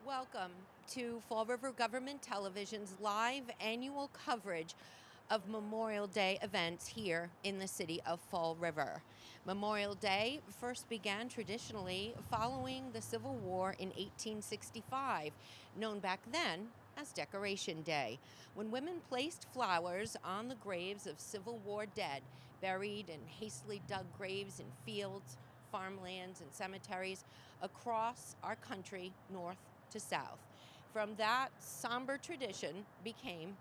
Welcome to Fall River Government Television's live annual coverage of Memorial Day events here in the city of Fall River. Memorial Day first began traditionally following the Civil War in 1865, known back then as Decoration Day, when women placed flowers on the graves of Civil War dead, buried in hastily dug graves in fields, farmlands, and cemeteries across our country, north to south. From that somber tradition became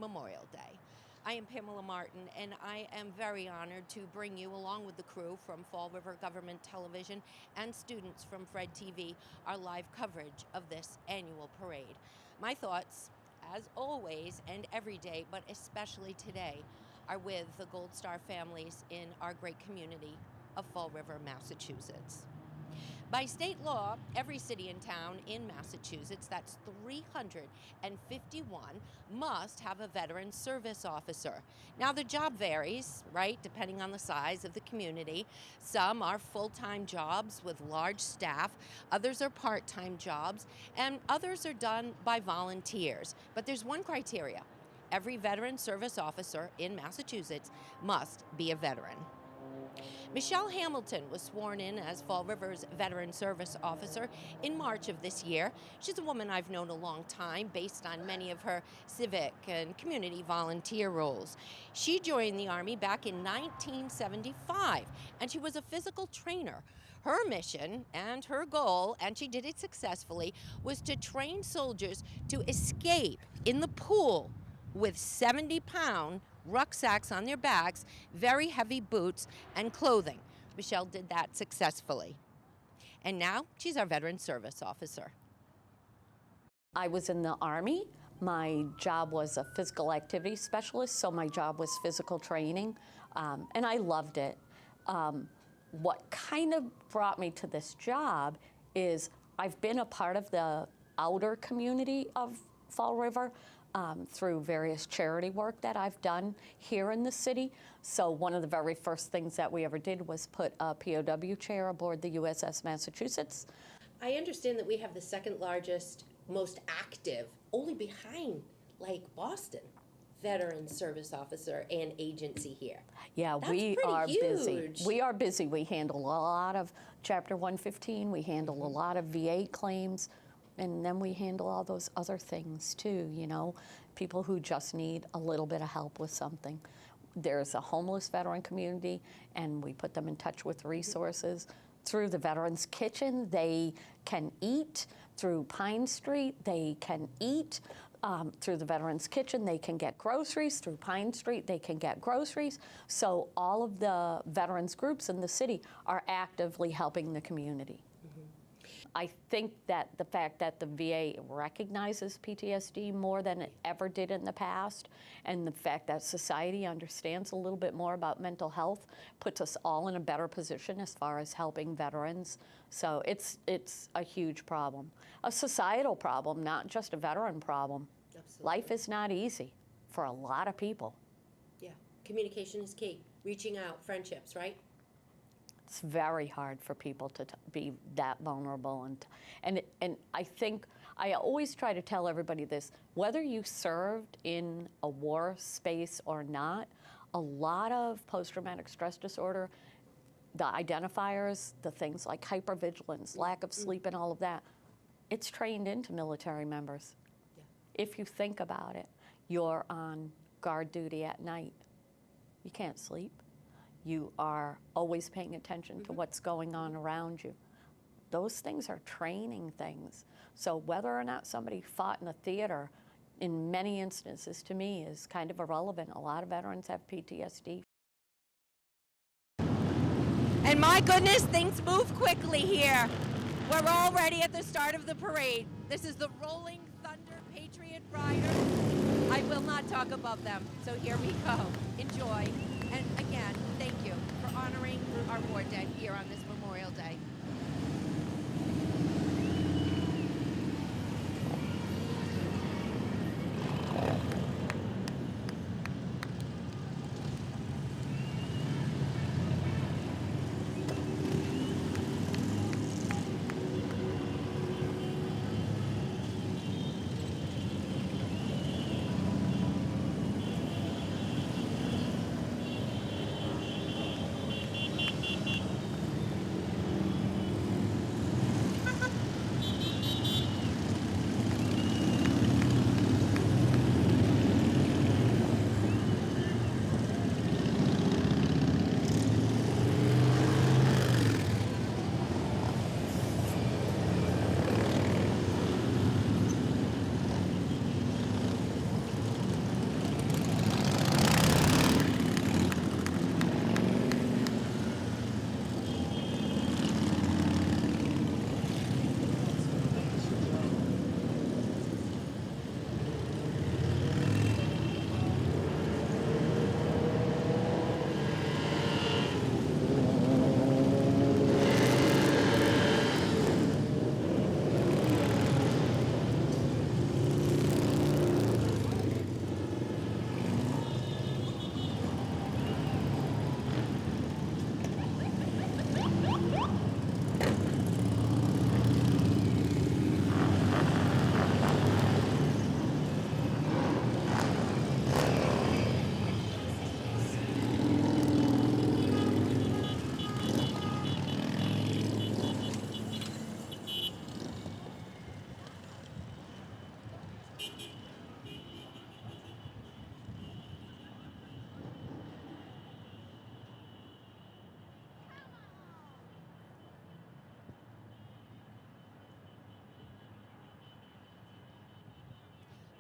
Memorial Day. I am Pamela Martin, and I am very honored to bring you, along with the crew from Fall River Government Television and students from Fred TV, our live coverage of this annual parade. My thoughts, as always and every day, but especially today, are with the Gold Star families in our great community of Fall River, Massachusetts. By state law, every city and town in Massachusetts, that's 351, must have a veteran service officer. Now, the job varies, right, depending on the size of the community. Some are full-time jobs with large staff, others are part-time jobs, and others are done by volunteers. But there's one criteria. Every veteran service officer in Massachusetts must be a veteran. Michelle Hamilton was sworn in as Fall River's Veteran Service Officer in March of this year. She's a woman I've known a long time based on many of her civic and community volunteer roles. She joined the Army back in 1975, and she was a physical trainer. Her mission and her goal, and she did it successfully, was to train soldiers to escape in the pool with 70-pound rucksacks on their backs, very heavy boots, and clothing. Michelle did that successfully. And now she's our Veteran Service Officer. I was in the Army. My job was a physical activity specialist, so my job was physical training, and I loved it. What kind of brought me to this job is I've been a part of the outer community of Fall River through various charity work that I've done here in the city. So one of the very first things that we ever did was put a POW chair aboard the USS Massachusetts. I understand that we have the second largest, most active, only behind Lake Boston, Veteran Service Officer and agency here. Yeah, That's we pretty are huge. busy. We are busy. We handle a lot of Chapter 115. We handle a lot of VA claims. And then we handle all those other things too, you know, people who just need a little bit of help with something. There's a homeless veteran community, and we put them in touch with resources. Through the Veterans Kitchen, they can eat. Through Pine Street, they can eat. Through the Veterans Kitchen, they can get groceries. Through Pine Street, they can get groceries. So all of the veterans groups in the city are actively helping the community. I think that the fact that the VA recognizes PTSD more than it ever did in the past, and the fact that society understands a little bit more about mental health, puts us all in a better position as far as helping veterans. So it's a huge problem, a societal problem, not just a veteran problem. Absolutely. Life is not easy for a lot of people. Yeah, communication is key. Reaching out, friendships, right? It's very hard for people to be that vulnerable, and I think I always try to tell everybody this: whether you served in a war space or not, a lot of post-traumatic stress disorder, the identifiers, the things like hypervigilance, lack of sleep, and all of that, it's trained into military members. Yeah. If you think about it, you're on guard duty at night. You can't sleep. You are always paying attention to what's going on around you. Those things are training things. So whether or not somebody fought in a theater, in many instances, to me, is kind of irrelevant. A lot of veterans have PTSD. And my goodness, things move quickly here. We're already at the start of the parade. This is the Rolling Thunder Patriot Riders. I will not talk above them, so here we go. Enjoy. And again, thank you for honoring our war dead here on this Memorial Day.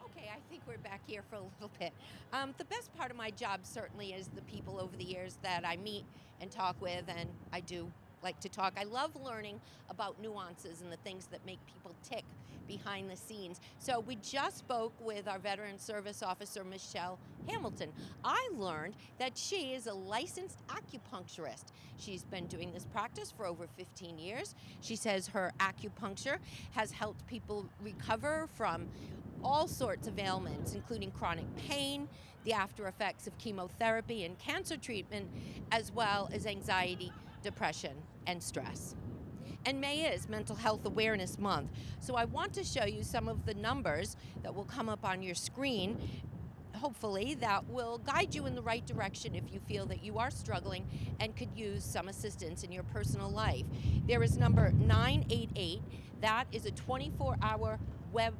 Okay, I think we're back here for a little bit. The best part of my job certainly is the people over the years that I meet and talk with, and I do like to talk. I love learning about nuances and the things that make people tick behind the scenes. So we just spoke with our veteran service officer, Michelle Hamilton. I learned that she is a licensed acupuncturist. She's been doing this practice for over 15 years. She says her acupuncture has helped people recover from all sorts of ailments, including chronic pain, the after effects of chemotherapy and cancer treatment, as well as anxiety, depression, and stress. And May is Mental Health Awareness Month, so I want to show you some of the numbers that will come up on your screen, hopefully that will guide you in the right direction if you feel that you are struggling and could use some assistance in your personal life. There is number 988. That is a 24-hour web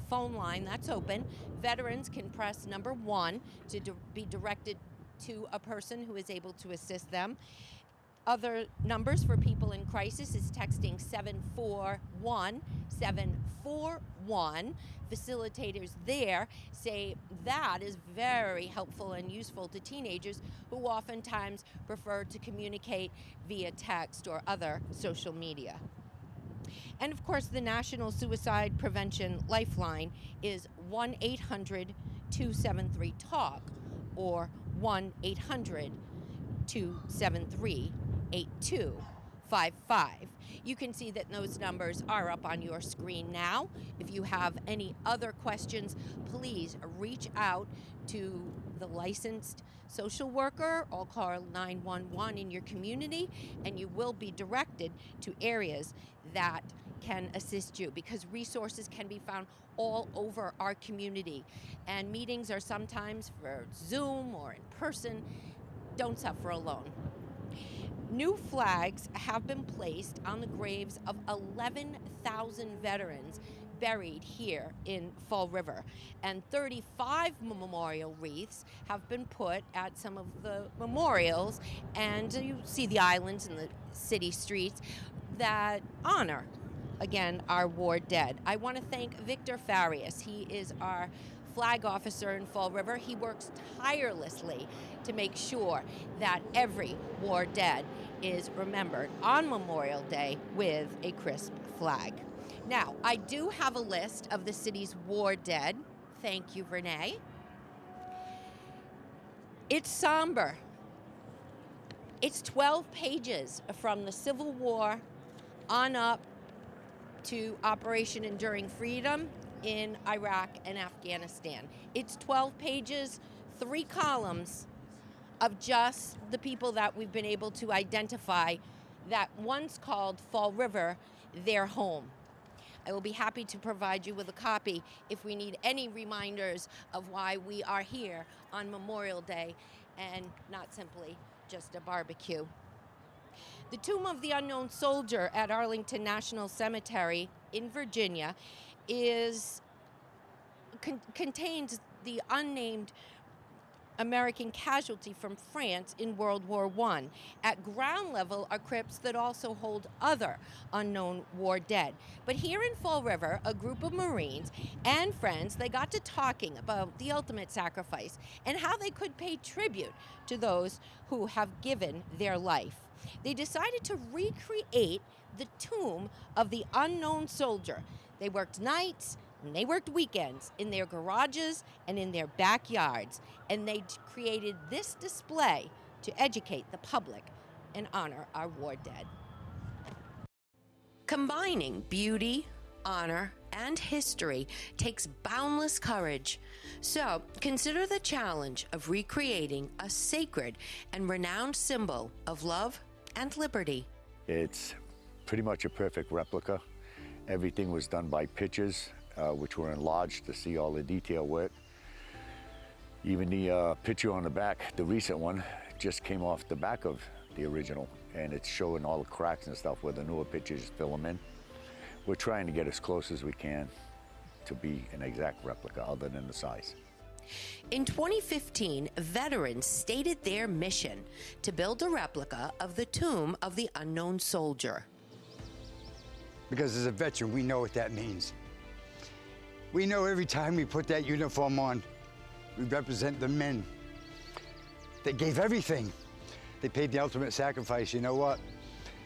phone line that's open. Veterans can press number 1 to be directed to a person who is able to assist them. Other numbers for people in crisis is texting 741 741. Facilitators there say that is very helpful and useful to teenagers who oftentimes prefer to communicate via text or other social media. And of course, the National Suicide Prevention Lifeline is 1-800-273-TALK or 1-800-273-8255. You can see that those numbers are up on your screen now. If you have any other questions, please reach out to the licensed social worker or call 911 in your community, and you will be directed to areas that can assist you, because resources can be found all over our community, and meetings are sometimes for Zoom or in person. Don't suffer alone. New flags have been placed on the graves of 11,000 veterans buried here in Fall River, and 35 memorial wreaths have been put at some of the memorials, and you see the islands and the city streets that honor, again, our war dead. I want to thank Victor Farias. He is our flag officer in Fall River. He works tirelessly to make sure that every war dead is remembered on Memorial Day with a crisp flag. Now, I do have a list of the city's war dead. Thank you, Renee. It's somber. It's 12 pages from the Civil War on up to Operation Enduring Freedom in Iraq and Afghanistan. It's 12 pages, 3 columns of just the people that we've been able to identify that once called Fall River their home. I will be happy to provide you with a copy if we need any reminders of why we are here on Memorial Day and not simply just a barbecue. The Tomb of the Unknown Soldier at Arlington National Cemetery in Virginia contains the unnamed American casualty from France in World War I. At ground level are crypts that also hold other unknown war dead. But here in Fall River, a group of Marines and friends, they got to talking about the ultimate sacrifice and how they could pay tribute to those who have given their life. They decided to recreate the tomb of the unknown soldier. They worked nights and they worked weekends in their garages and in their backyards, and they created this display to educate the public and honor our war dead. Combining beauty, honor, and history takes boundless courage. So consider the challenge of recreating a sacred and renowned symbol of love and liberty. It's pretty much a perfect replica. Everything was done by pictures, which were enlarged to see all the detail work. Even the picture on the back, the recent one, just came off the back of the original, and it's showing all the cracks and stuff where the newer pictures fill them in. We're trying to get as close as we can. to be an exact replica other than the size. In 2015, veterans stated their mission to build a replica of the tomb of the unknown soldier. Because as a veteran, we know what that means. We know every time we put that uniform on, we represent the men that gave everything. They paid the ultimate sacrifice. You know what?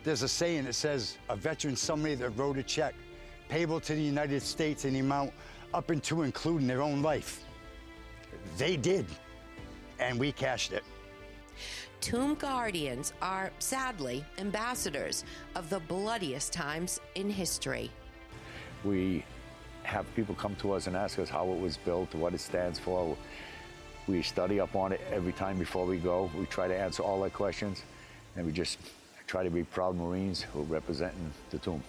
There's a saying that says, a veteran's somebody that wrote a check payable to the United States in the amount up into including their own life. They did, and we cashed it. Tomb guardians are, sadly, ambassadors of the bloodiest times in history. We have people come to us and ask us how it was built, what it stands for. We study up on it every time before we go. We try to answer all their questions, and we just try to be proud Marines who are representing the tomb.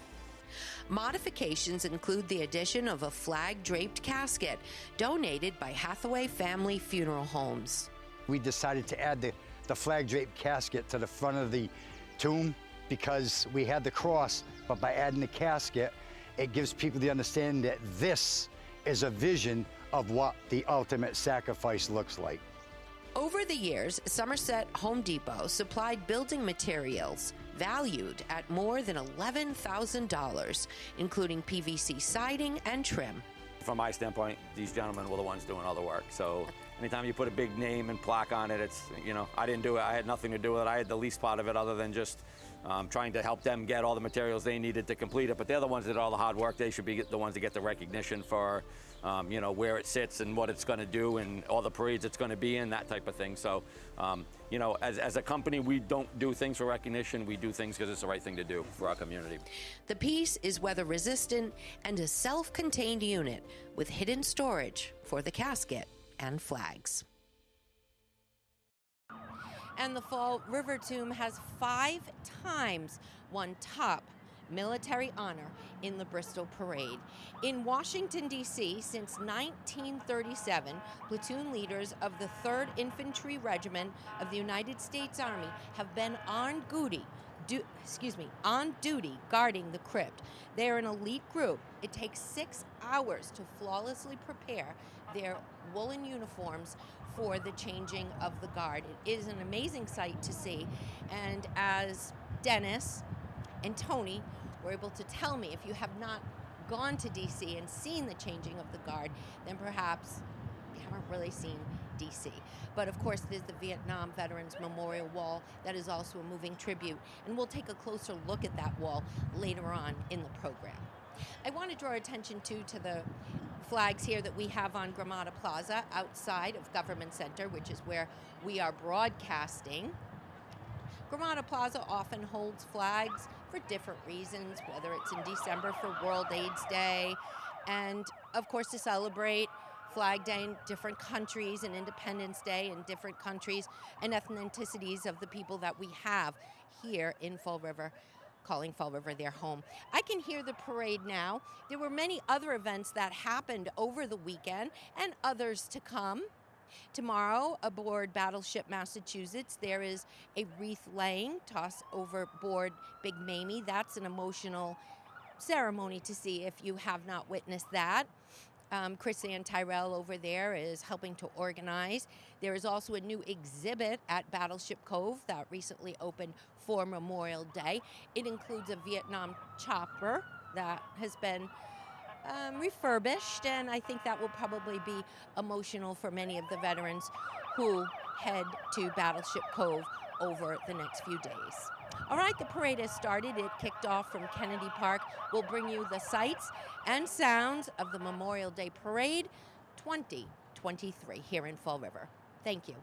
Modifications include the addition of a flag-draped casket donated by Hathaway Family Funeral Homes. We decided to add the flag-draped casket to the front of the tomb because we had the cross, but by adding the casket, it gives people the understanding that this is a vision of what the ultimate sacrifice looks like. Over the years, Somerset Home Depot supplied building materials valued at more than $11,000, including PVC siding and trim. From my standpoint, these gentlemen were the ones doing all the work. So anytime you put a big name and plaque on it, it's, you know, I didn't do it. I had nothing to do with it. I had the least part of it other than just trying to help them get all the materials they needed to complete it. But they're the ones that did all the hard work. They should be the ones that get the recognition for, you know, where it sits and what it's going to do and all the parades it's going to be in, that type of thing. So, you know, as a company, we don't do things for recognition. We do things because it's the right thing to do for our community. The piece is weather resistant and a self-contained unit with hidden storage for the casket and flags. And the Fall River Tomb has 5 times won top military honor in the Bristol Parade. In Washington, D.C., since 1937, platoon leaders of the 3rd Infantry Regiment of the United States Army have been on duty guarding the crypt. They're an elite group. It takes 6 hours to flawlessly prepare their woolen uniforms for the changing of the guard. It is an amazing sight to see, and as Dennis and Tony were able to tell me, if you have not gone to DC and seen the changing of the guard, then perhaps you haven't really seen DC. But of course, there's the Vietnam Veterans Memorial Wall that is also a moving tribute, and we'll take a closer look at that wall later on in the program. I want to draw attention to the flags here that we have on Gramada Plaza outside of Government Center, which is where we are broadcasting. Gramada Plaza often holds flags for different reasons, whether it's in December for World AIDS Day, and of course to celebrate Flag Day in different countries and Independence Day in different countries and ethnicities of the people that we have here in Fall River, calling Fall River their home. I can hear the parade now. There were many other events that happened over the weekend and others to come. Tomorrow, aboard Battleship Massachusetts, there is a wreath laying, toss overboard Big Mamie. That's an emotional ceremony to see if you have not witnessed that. Chris Ann Tyrell over there is helping to organize. There is also a new exhibit at Battleship Cove that recently opened for Memorial Day. It includes a Vietnam chopper that has been refurbished, and I think that will probably be emotional for many of the veterans who head to Battleship Cove over the next few days. All right, the parade has started. It kicked off from Kennedy Park. We'll bring you the sights and sounds of the Memorial Day Parade 2023 here in Fall River. Thank you.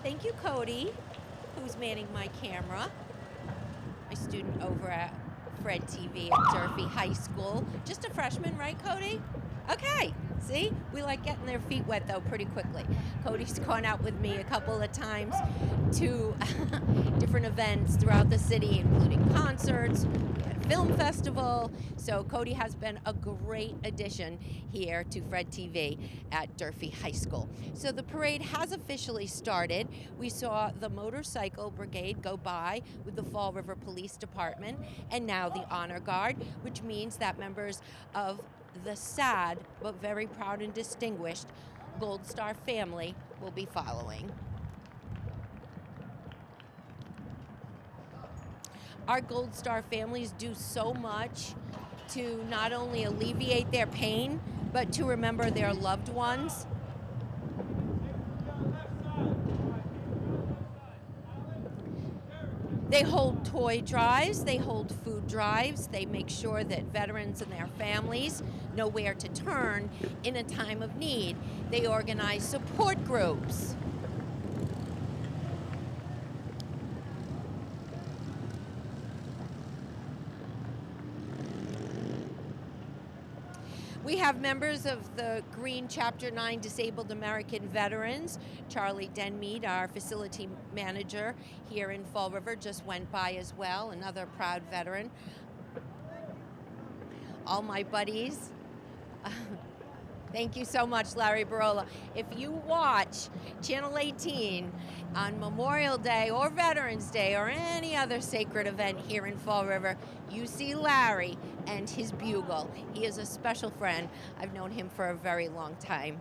Thank you, Cody, who's manning my camera. My student over at Fred TV at Durfee High School. Just a freshman, right, Cody? Okay, see? We like getting their feet wet, though, pretty quickly. Cody's gone out with me a couple of times to different events throughout the city, including concerts, we had a film festival. So Cody has been a great addition here to Fred TV at Durfee High School. So the parade has officially started. We saw the motorcycle brigade go by with the Fall River Police Department and now the Honor Guard, which means that members of the sad but very proud and distinguished Gold Star family will be following. Our Gold Star families do so much to not only alleviate their pain, but to remember their loved ones. They hold toy drives, they hold food drives, they make sure that veterans and their families know where to turn in a time of need. They organize support groups. We have members of the Green Chapter 9 Disabled American Veterans. Charlie Denmead, our facility manager here in Fall River, just went by as well, another proud veteran. All my buddies. Thank you so much, Larry Barola. If you watch Channel 18 on Memorial Day or Veterans Day or any other sacred event here in Fall River, you see Larry and his bugle. He is a special friend. I've known him for a very long time.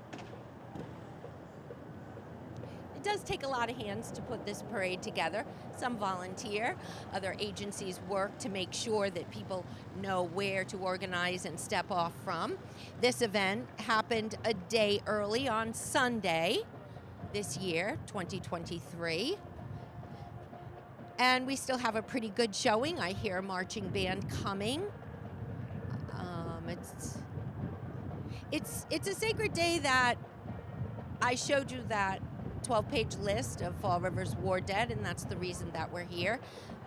It does take a lot of hands to put this parade together. Some volunteer, other agencies work to make sure that people know where to organize and step off from. This event happened a day early on Sunday this year, 2023. And we still have a pretty good showing. I hear a marching band coming. It's a sacred day that I showed you that 12-page list of Fall River's war dead, and that's the reason that we're here.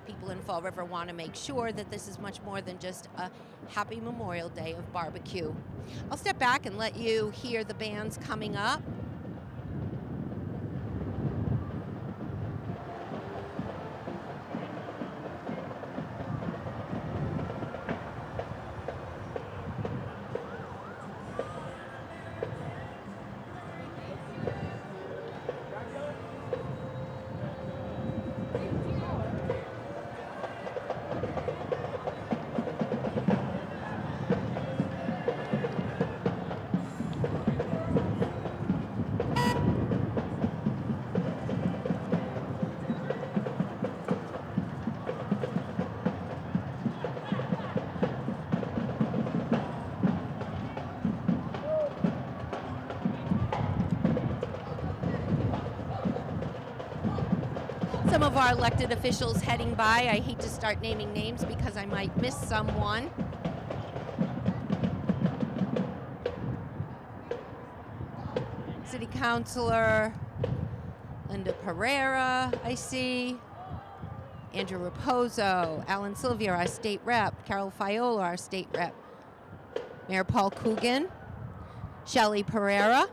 People in Fall River want to make sure that this is much more than just a happy Memorial Day of barbecue. I'll step back and let you hear the bands coming up. some of our elected officials heading by. I hate to start naming names because I might miss someone. City Councilor Linda Pereira, I see. Andrew Raposo, Alan Sylvia, our state rep. Carol Fiola, our state rep. Mayor Paul Coogan, Shelley Pereira.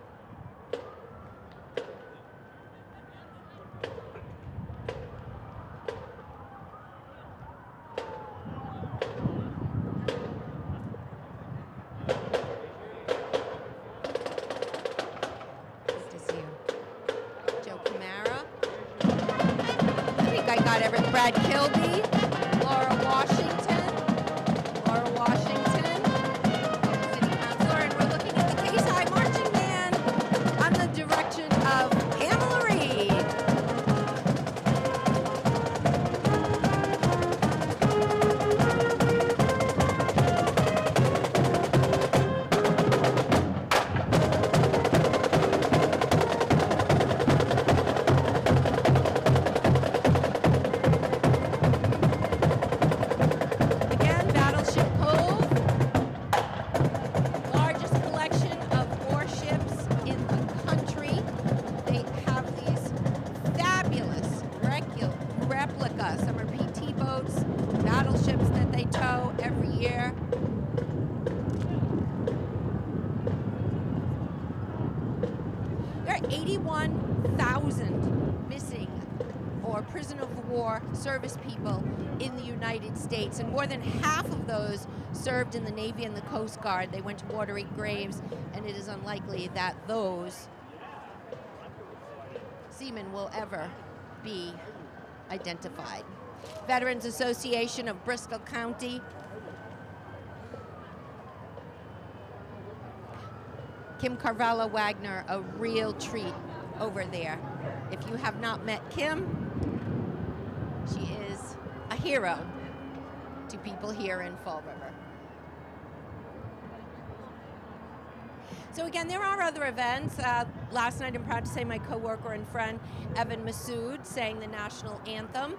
Good to see you. Joe Camara. I think I got everything. Brad Kilby, Laura Washington, City Councilor, and we're looking at the Case High Marching Band on the direction of Pamela Reed. Again, Battleship Cove, largest collection of warships in the country. They have these fabulous replica. Some are PT boats, battleships that they tow every year. There are 81,000 missing or prisoner of war service people in the United States, and more than half of those served in the Navy and the Coast Guard. They went to watery graves, and it is unlikely that those seamen will ever be identified. Veterans Association of Bristol County. Kim Carvalho Wagner, a real treat over there. If you have not met Kim, she is a hero to people here in Fall River. So again, there are other events. Last night, I'm proud to say my coworker and friend, Evan Massoud, sang the national anthem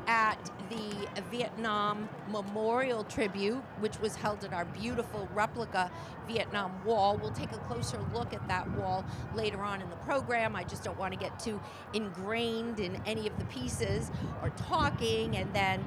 at the Vietnam Memorial Tribute, which was held at our beautiful replica Vietnam Wall. We'll take a closer look at that wall later on in the program. I just don't want to get too ingrained in any of the pieces or talking, and then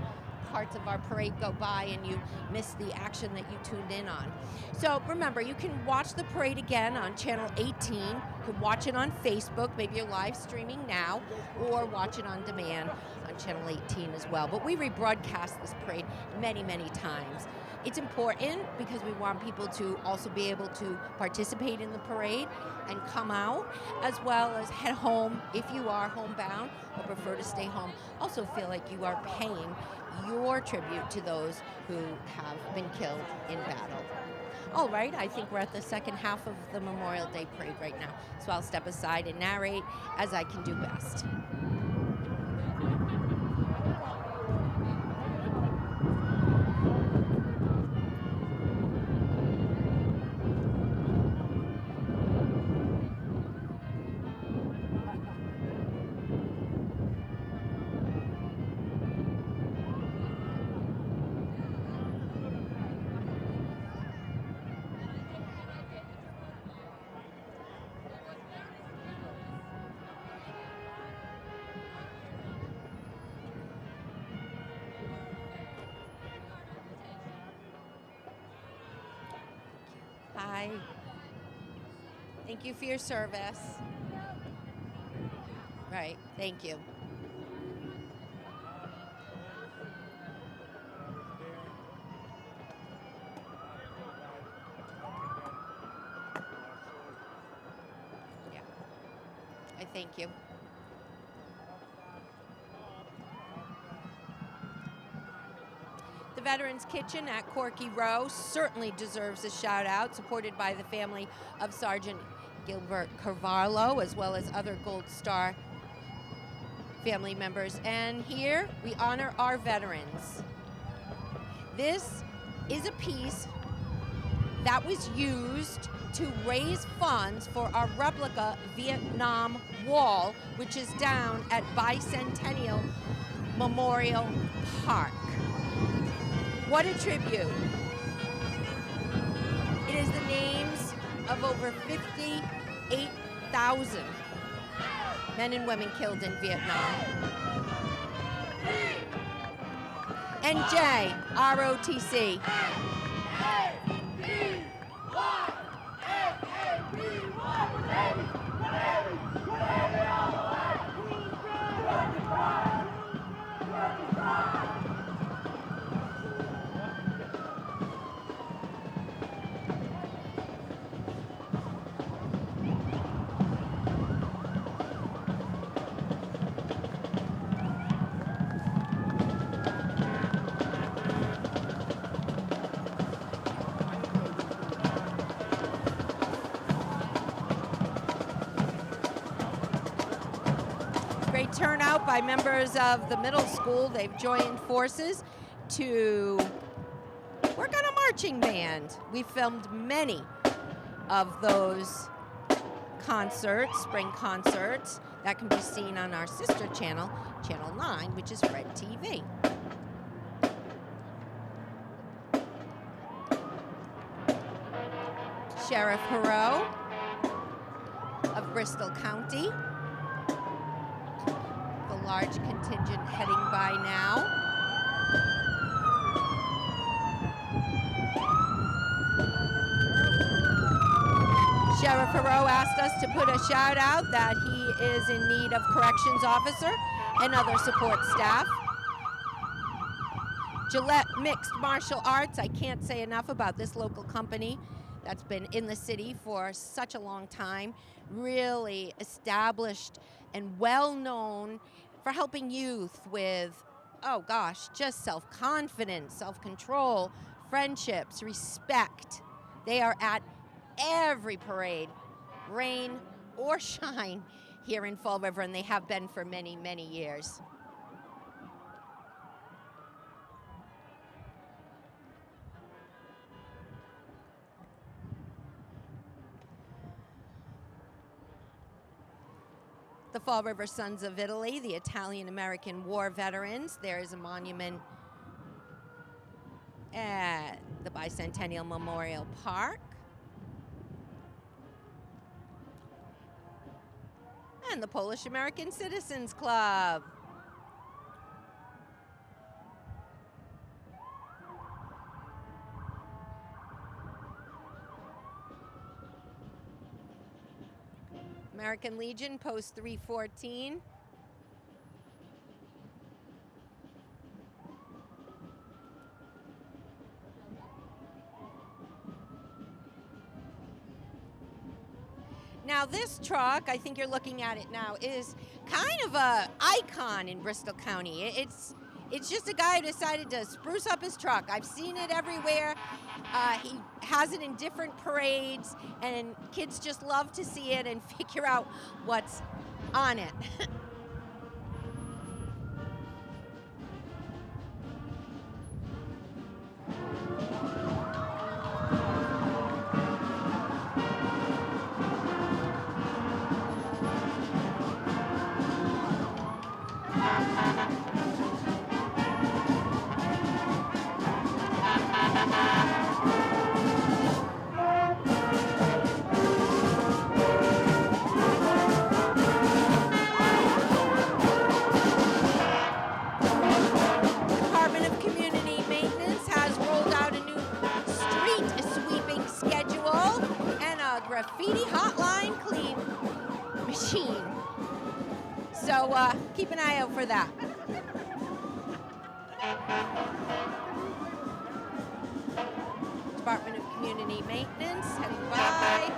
parts of our parade go by and you miss the action that you tuned in on. So remember, you can watch the parade again on channel 18. You can watch it on Facebook. Maybe you're live streaming now, or watch it on demand on channel 18 as well. But we rebroadcast this parade many, many times. It's important because we want people to also be able to participate in the parade and come out, as well as head home if you are homebound or prefer to stay home. Also feel like you are paying your tribute to those who have been killed in battle. All right, I think we're at the second half of the Memorial Day parade right now, so I'll step aside and narrate as I can do best. Hi. Thank you for your service. Right, thank you. Yeah, I thank you. The Veterans Kitchen at Corky Row certainly deserves a shout out, supported by the family of Sergeant Gilbert Carvalho, as well as other Gold Star family members. And here we honor our veterans. This is a piece that was used to raise funds for our replica Vietnam Wall, which is down at Bicentennial Memorial Park. What a tribute. It is the names of over 58,000 men and women killed in Vietnam. NJ, ROTC. Great turnout by members of the middle school. They've joined forces to work on a marching band. We filmed many of those concerts, spring concerts, that can be seen on our sister channel, Channel 9, which is Red TV. Sheriff Hero of Bristol County. The large contingent heading by now. Sheriff Hero asked us to put a shout out that he is in need of corrections officer and other support staff. Gillette Mixed Martial Arts, I can't say enough about this local company that's been in the city for such a long time, really established and well known for helping youth with, oh gosh, just self-confidence, self-control, friendships, respect. They are at every parade, rain or shine, here in Fall River, and they have been for many, many years. The Fall River Sons of Italy, the Italian-American war veterans. There is a monument at the Bicentennial Memorial Park. And the Polish American Citizens Club. American Legion, Post 314. Now this truck, I think you're looking at it now, is kind of a icon in Bristol County. It's just a guy who decided to spruce up his truck. I've seen it everywhere. He has it in different parades, and kids just love to see it and figure out what's on it. Department of Community Maintenance has rolled out a new street sweeping schedule and a graffiti hotline clean machine. So keep an eye out for that. Department of Community Maintenance heading by.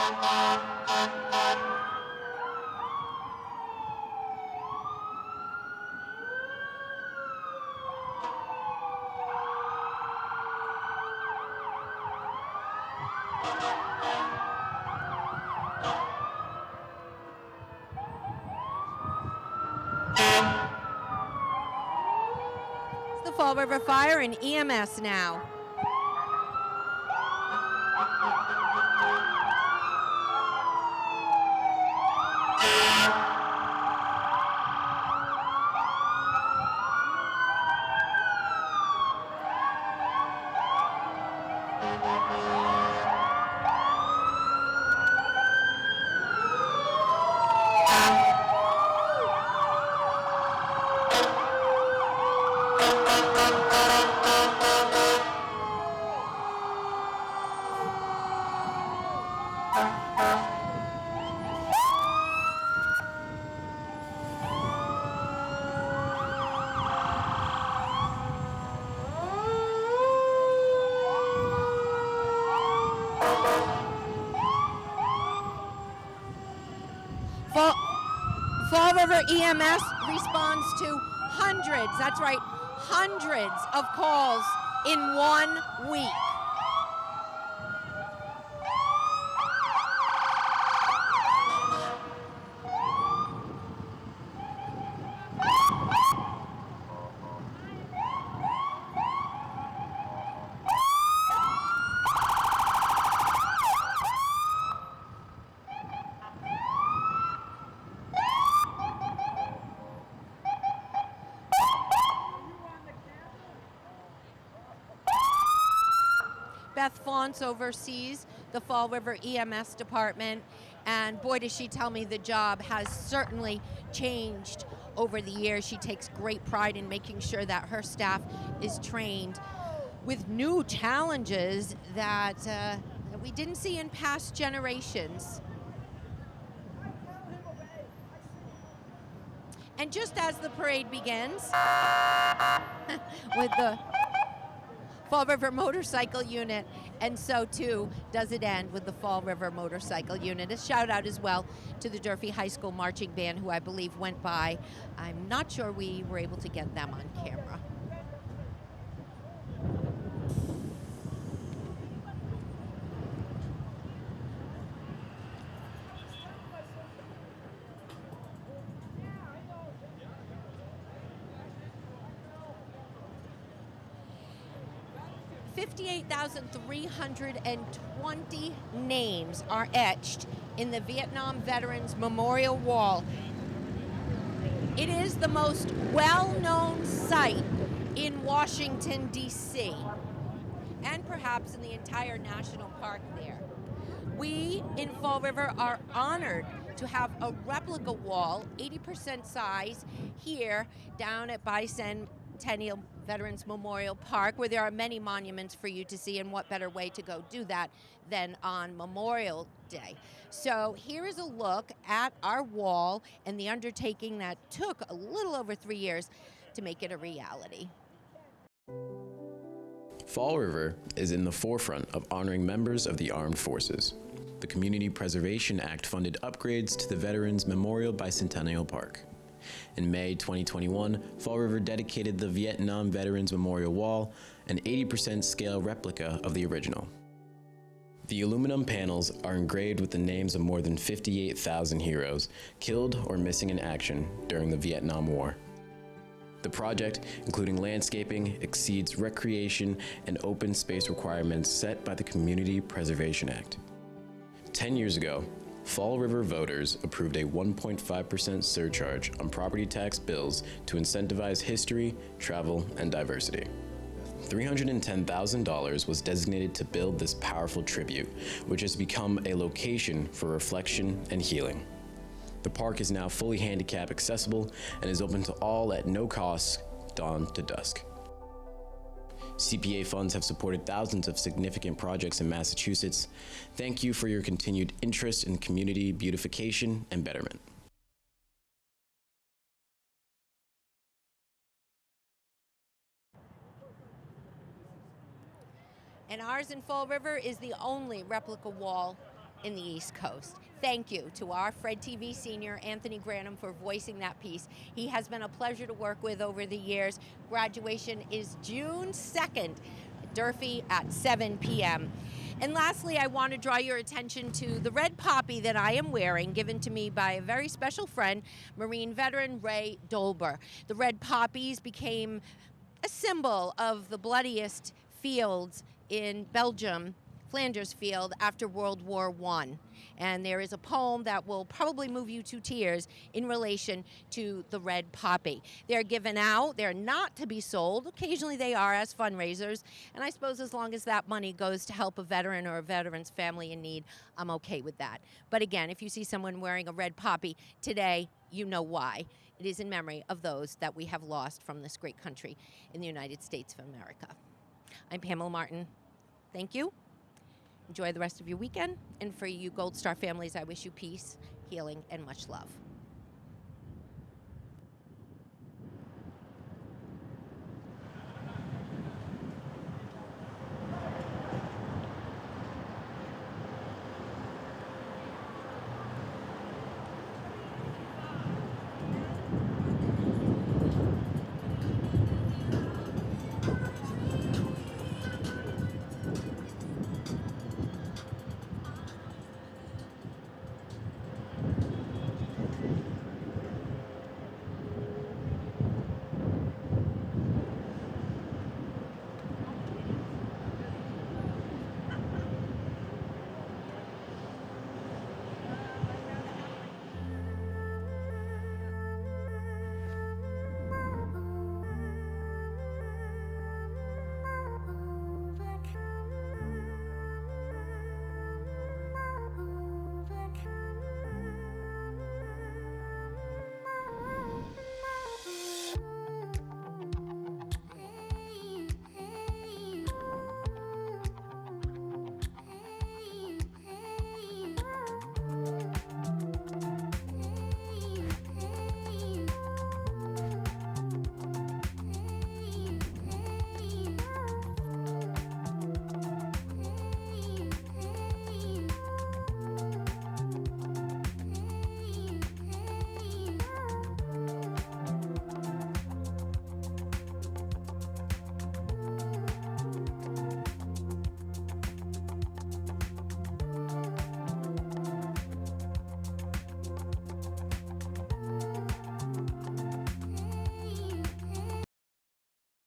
It's the Fall River Fire and EMS now. Fall River EMS responds to hundreds, that's right, hundreds of calls in 1 week. Beth Fonce oversees the Fall River EMS department, and boy, does she tell me the job has certainly changed over the years. She takes great pride in making sure that her staff is trained with new challenges that we didn't see in past generations. And just as the parade begins, with the Fall River Motorcycle Unit, and so too does it end with the Fall River Motorcycle Unit. A shout out as well to the Durfee High School Marching Band, who I believe went by. I'm not sure we were able to get them on camera. $58,320 names are etched in the Vietnam Veterans Memorial Wall. It is the most well-known site in Washington, D.C., and perhaps in the entire national park there. We in Fall River are honored to have a replica wall, 80% size, here down at Bicentennial Veterans Memorial Park, where there are many monuments for you to see, and what better way to go do that than on Memorial Day. So here is a look at our wall and the undertaking that took a little over 3 years to make it a reality. Fall River is in the forefront of honoring members of the armed forces. The Community Preservation Act funded upgrades to the Veterans Memorial Bicentennial Park. In May 2021, Fall River dedicated the Vietnam Veterans Memorial Wall, an 80% scale replica of the original. The aluminum panels are engraved with the names of more than 58,000 heroes killed or missing in action during the Vietnam War. The project, including landscaping, exceeds recreation and open space requirements set by the Community Preservation Act. 10 years ago, Fall River voters approved a 1.5% surcharge on property tax bills to incentivize history, travel, and diversity. $310,000 was designated to build this powerful tribute, which has become a location for reflection and healing. The park is now fully handicap accessible and is open to all at no cost, dawn to dusk. CPA funds have supported thousands of significant projects in Massachusetts. Thank you for your continued interest in community beautification and betterment. And ours in Fall River is the only replica wall in the East Coast. Thank you to our Fred TV senior, Anthony Granum, for voicing that piece. He has been a pleasure to work with over the years. Graduation is June 2nd, Durfee at 7 p.m. And lastly, I want to draw your attention to the red poppy that I am wearing, given to me by a very special friend, Marine veteran Ray Dolber. The red poppies became a symbol of the bloodiest fields in Belgium, Flanders Field, after World War I. And there is a poem that will probably move you to tears in relation to the red poppy. They're given out, they're not to be sold. Occasionally they are as fundraisers. And I suppose as long as that money goes to help a veteran or a veteran's family in need, I'm okay with that. But again, if you see someone wearing a red poppy today, you know why. It is in memory of those that we have lost from this great country in the United States of America. I'm Pamela Martin. Thank you. Enjoy the rest of your weekend. And for you Gold Star families, I wish you peace, healing, and much love.